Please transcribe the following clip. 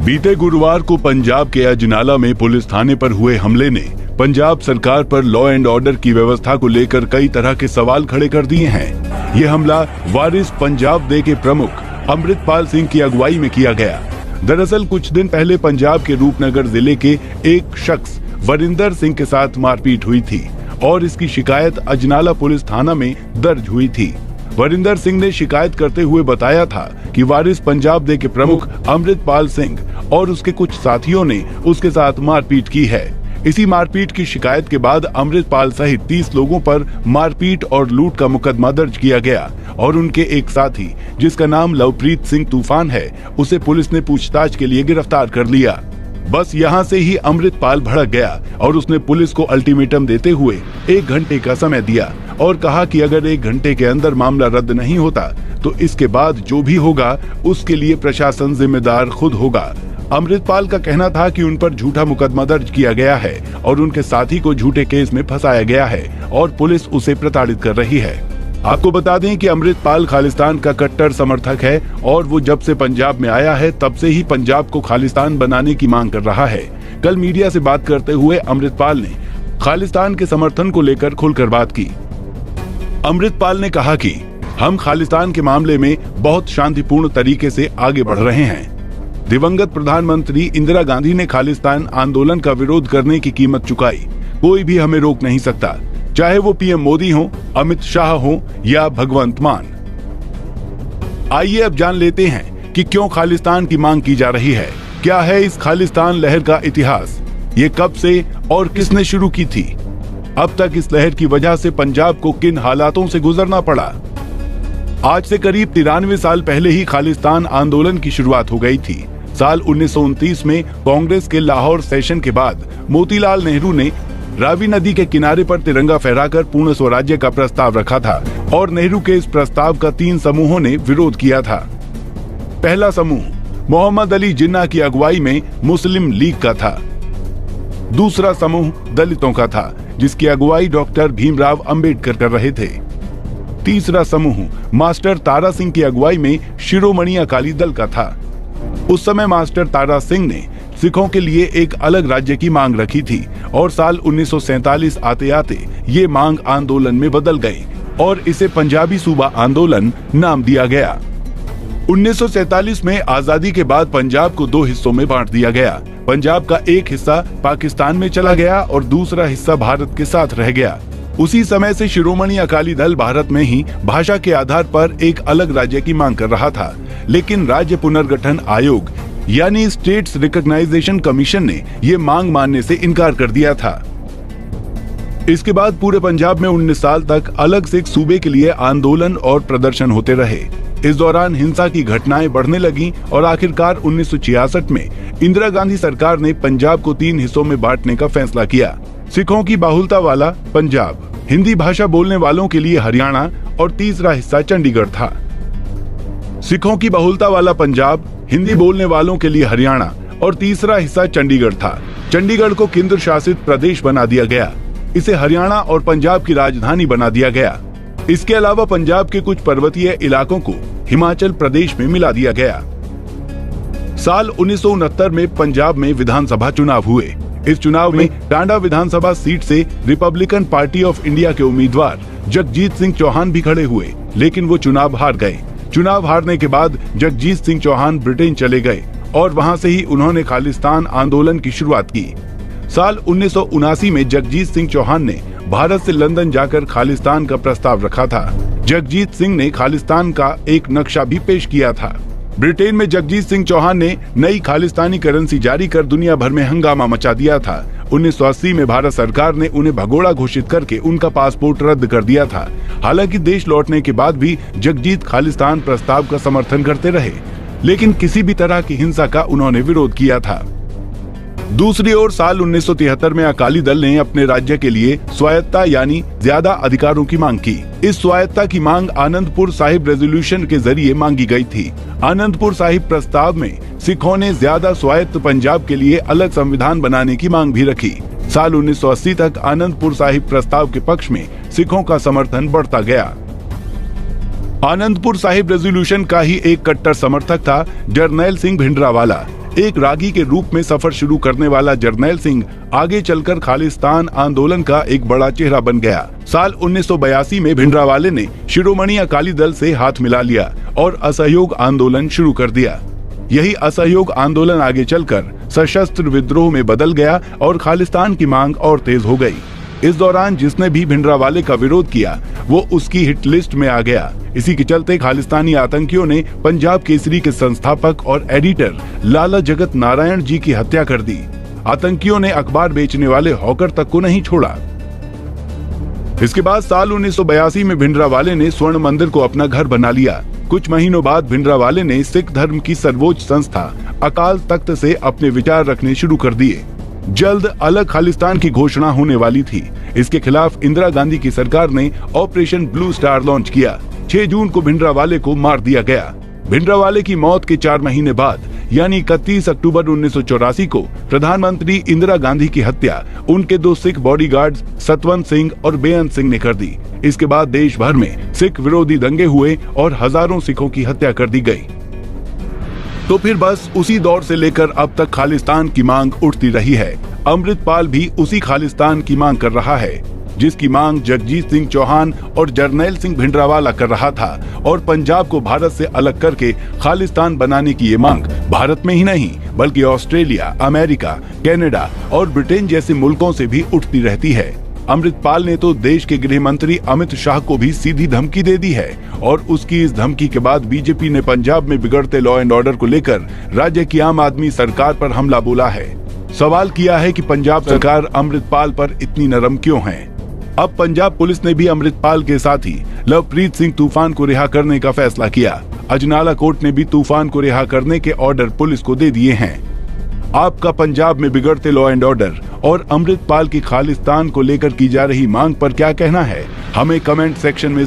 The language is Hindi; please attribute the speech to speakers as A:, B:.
A: बीते गुरुवार को पंजाब के अजनाला में पुलिस थाने पर हुए हमले ने पंजाब सरकार पर लॉ एंड ऑर्डर की व्यवस्था को लेकर कई तरह के सवाल खड़े कर दिए हैं। ये हमला वारिस पंजाब डे के प्रमुख अमृतपाल सिंह की अगुवाई में किया गया। दरअसल कुछ दिन पहले पंजाब के रूपनगर जिले के एक शख्स वरिंदर सिंह के साथ मारपीट हुई थी और इसकी शिकायत अजनाला पुलिस थाना में दर्ज हुई थी। वरिंदर सिंह ने शिकायत करते हुए बताया था कि वारिस पंजाब डे के प्रमुख अमृतपाल सिंह और उसके कुछ साथियों ने उसके साथ मारपीट की है। इसी मारपीट की शिकायत के बाद अमृतपाल सहित 30 लोगों पर मारपीट और लूट का मुकदमा दर्ज किया गया और उनके एक साथी जिसका नाम लवप्रीत सिंह तूफान है, उसे पुलिस ने पूछताछ के लिए गिरफ्तार कर लिया। बस यहाँ से ही अमृतपाल भड़क गया और उसने पुलिस को अल्टीमेटम देते हुए 1 घंटे का समय दिया और कहा कि अगर 1 घंटे के अंदर मामला रद्द नहीं होता तो इसके बाद जो भी होगा उसके लिए प्रशासन जिम्मेदार खुद होगा। अमृतपाल का कहना था कि उन पर झूठा मुकदमा दर्ज किया गया है और उनके साथी को झूठे केस में फंसाया गया है और पुलिस उसे प्रताड़ित कर रही है। आपको बता दें कि अमृतपाल खालिस्तान का कट्टर समर्थक है और वो जब से पंजाब में आया है तब से ही पंजाब को खालिस्तान बनाने की मांग कर रहा है। कल मीडिया से बात करते हुए अमृतपाल ने खालिस्तान के समर्थन को लेकर खुलकर बात की। अमृतपाल ने कहा कि हम खालिस्तान के मामले में बहुत शांतिपूर्ण तरीके से आगे बढ़ रहे हैं। दिवंगत प्रधानमंत्री इंदिरा गांधी ने खालिस्तान आंदोलन का विरोध करने की कीमत चुकाई। कोई भी हमें रोक नहीं सकता, चाहे वो पीएम मोदी हो, अमित शाह हो या भगवंत मान। आइए अब जान लेते हैं कि क्यों खालिस्तान की मांग की जा रही है। क्या है इस खालिस्तान लहर का इतिहास, ये कब से और किसने शुरू की थी, अब तक इस लहर की वजह से पंजाब को किन हालातों से गुजरना पड़ा। आज से करीब 93 साल पहले ही खालिस्तान आंदोलन की शुरुआत हो गई थी। साल 1929 में कांग्रेस के लाहौर सेशन के बाद मोतीलाल नेहरू ने रावी नदी के किनारे पर तिरंगा फहराकर पूर्ण स्वराज्य का प्रस्ताव रखा था और नेहरू के इस प्रस्ताव का 3 समूहों ने विरोध किया था। पहला समूह मोहम्मद अली जिन्ना की अगुवाई में मुस्लिम लीग का था। दूसरा समूह दलितों का था जिसकी अगुवाई डॉक्टर भीमराव अंबेडकर कर रहे थे। तीसरा समूह मास्टर तारा सिंह की अगुवाई में शिरोमणि अकाली दल का था। उस समय मास्टर तारा सिंह ने सिखों के लिए एक अलग राज्य की मांग रखी थी और साल 1947 आते आते ये मांग आंदोलन में बदल गई और इसे पंजाबी सूबा आंदोलन नाम दिया गया। 1947 में आजादी के बाद पंजाब को 2 हिस्सों में बांट दिया गया। पंजाब का एक हिस्सा पाकिस्तान में चला गया और दूसरा हिस्सा भारत के साथ रह गया। उसी समय से शिरोमणि अकाली दल भारत में ही भाषा के आधार पर एक अलग राज्य की मांग कर रहा था, लेकिन राज्य पुनर्गठन आयोग यानी स्टेट्स रिकॉग्नाइजेशन कमीशन ने ये मांग मानने से इनकार कर दिया था। इसके बाद पूरे पंजाब में 19 साल तक अलग से एक सूबे के लिए आंदोलन और प्रदर्शन होते रहे। इस दौरान हिंसा की घटनाएं बढ़ने लगीं और आखिरकार 1966 में इंदिरा गांधी सरकार ने पंजाब को 3 हिस्सों में बांटने का फैसला किया। सिखों की बाहुलता वाला पंजाब, हिंदी भाषा बोलने वालों के लिए हरियाणा और तीसरा हिस्सा चंडीगढ़ था। सिखों की बहुलता वाला पंजाब, हिंदी बोलने वालों के लिए हरियाणा और तीसरा हिस्सा चंडीगढ़ था। चंडीगढ़ को केंद्र शासित प्रदेश बना दिया गया। इसे हरियाणा और पंजाब की राजधानी बना दिया गया। इसके अलावा पंजाब के कुछ पर्वतीय इलाकों को हिमाचल प्रदेश में मिला दिया गया। साल 1969 में पंजाब में विधानसभा चुनाव हुए। इस चुनाव में टांडा विधानसभा सीट से रिपब्लिकन पार्टी ऑफ इंडिया के उम्मीदवार जगजीत सिंह चौहान भी खड़े हुए, लेकिन वो चुनाव हार गए। चुनाव हारने के बाद जगजीत सिंह चौहान ब्रिटेन चले गए और वहां से ही उन्होंने खालिस्तान आंदोलन की शुरुआत की। साल 1979 में जगजीत सिंह चौहान ने भारत से लंदन जाकर खालिस्तान का प्रस्ताव रखा था। जगजीत सिंह ने खालिस्तान का एक नक्शा भी पेश किया था। ब्रिटेन में जगजीत सिंह चौहान ने नई खालिस्तानी करेंसी जारी कर दुनिया भर में हंगामा मचा दिया था। 1980 में भारत सरकार ने उन्हें भगोड़ा घोषित करके उनका पासपोर्ट रद्द कर दिया था। हालांकि देश लौटने के बाद भी जगजीत खालिस्तान प्रस्ताव का समर्थन करते रहे, लेकिन किसी भी तरह की हिंसा का उन्होंने विरोध किया था। दूसरी ओर साल 1973 में अकाली दल ने अपने राज्य के लिए स्वायत्ता यानी ज्यादा अधिकारों की मांग की। इस स्वायत्ता की मांग आनंदपुर साहिब रेजोल्यूशन के जरिए मांगी गई थी। आनंदपुर साहिब प्रस्ताव में सिखों ने ज्यादा स्वायत्त पंजाब के लिए अलग संविधान बनाने की मांग भी रखी। साल 1980 तक आनंदपुर साहिब प्रस्ताव के पक्ष में सिखों का समर्थन बढ़ता गया। आनंदपुर साहिब रेजोल्यूशन का ही एक कट्टर समर्थक था जरनैल सिंह भिंडरावाला। एक रागी के रूप में सफर शुरू करने वाला जरनैल सिंह आगे चलकर खालिस्तान आंदोलन का एक बड़ा चेहरा बन गया। साल 1982 में भिंडरावाले ने शिरोमणि अकाली दल से हाथ मिला लिया और असहयोग आंदोलन शुरू कर दिया। यही असहयोग आंदोलन आगे चलकर सशस्त्र विद्रोह में बदल गया और खालिस्तान की मांग और तेज हो गई। इस दौरान जिसने भी भिंडरावाले का विरोध किया वो उसकी हिट लिस्ट में आ गया। इसी के चलते खालिस्तानी आतंकियों ने पंजाब केसरी के संस्थापक और एडिटर लाला जगत नारायण जी की हत्या कर दी। आतंकियों ने अखबार बेचने वाले हॉकर तक को नहीं छोड़ा। इसके बाद साल 1982 में भिंडरावाले ने स्वर्ण मंदिर को अपना घर बना लिया। कुछ महीनों बाद भिंडरावाले ने सिख धर्म की सर्वोच्च संस्था अकाल तख्त से अपने विचार रखने शुरू कर दिए। जल्द अलग खालिस्तान की घोषणा होने वाली थी। इसके खिलाफ इंदिरा गांधी की सरकार ने ऑपरेशन ब्लू स्टार लॉन्च किया। 6 जून को भिंडरावाले को मार दिया गया। भिंडरावाले की मौत के 4 महीने बाद यानी 31 अक्टूबर 1984 को प्रधानमंत्री इंदिरा गांधी की हत्या उनके 2 सिख बॉडीगार्ड्स सतवंत सिंह और बेअंत सिंह ने कर दी। इसके बाद देश भर में सिख विरोधी दंगे हुए और हजारों सिखों की हत्या कर दी गई। तो फिर बस उसी दौर से लेकर अब तक खालिस्तान की मांग उठती रही है। अमृतपाल भी उसी खालिस्तान की मांग कर रहा है जिसकी मांग जगजीत सिंह चौहान और जरनैल सिंह भिंडरावाला कर रहा था। और पंजाब को भारत से अलग करके खालिस्तान बनाने की ये मांग भारत में ही नहीं बल्कि ऑस्ट्रेलिया, अमेरिका, कनाडा और ब्रिटेन जैसे मुल्कों से भी उठती रहती है। अमृतपाल ने तो देश के गृह मंत्री अमित शाह को भी सीधी धमकी दे दी है और उसकी इस धमकी के बाद बीजेपी ने पंजाब में बिगड़ते लॉ एंड ऑर्डर को लेकर राज्य की आम आदमी सरकार पर हमला बोला है। सवाल किया है कि पंजाब सरकार अमृतपाल पर इतनी नरम क्यों है। अब पंजाब पुलिस ने भी अमृतपाल के साथी लवप्रीत सिंह तूफान को रिहा करने का फैसला किया। अजनाला कोर्ट ने भी तूफान को रिहा करने के ऑर्डर पुलिस को दे दिए हैं। आपका पंजाब में बिगड़ते लॉ एंड ऑर्डर और अमृतपाल की खालिस्तान को लेकर की जा रही मांग पर क्या कहना है, हमें कमेंट सेक्शन में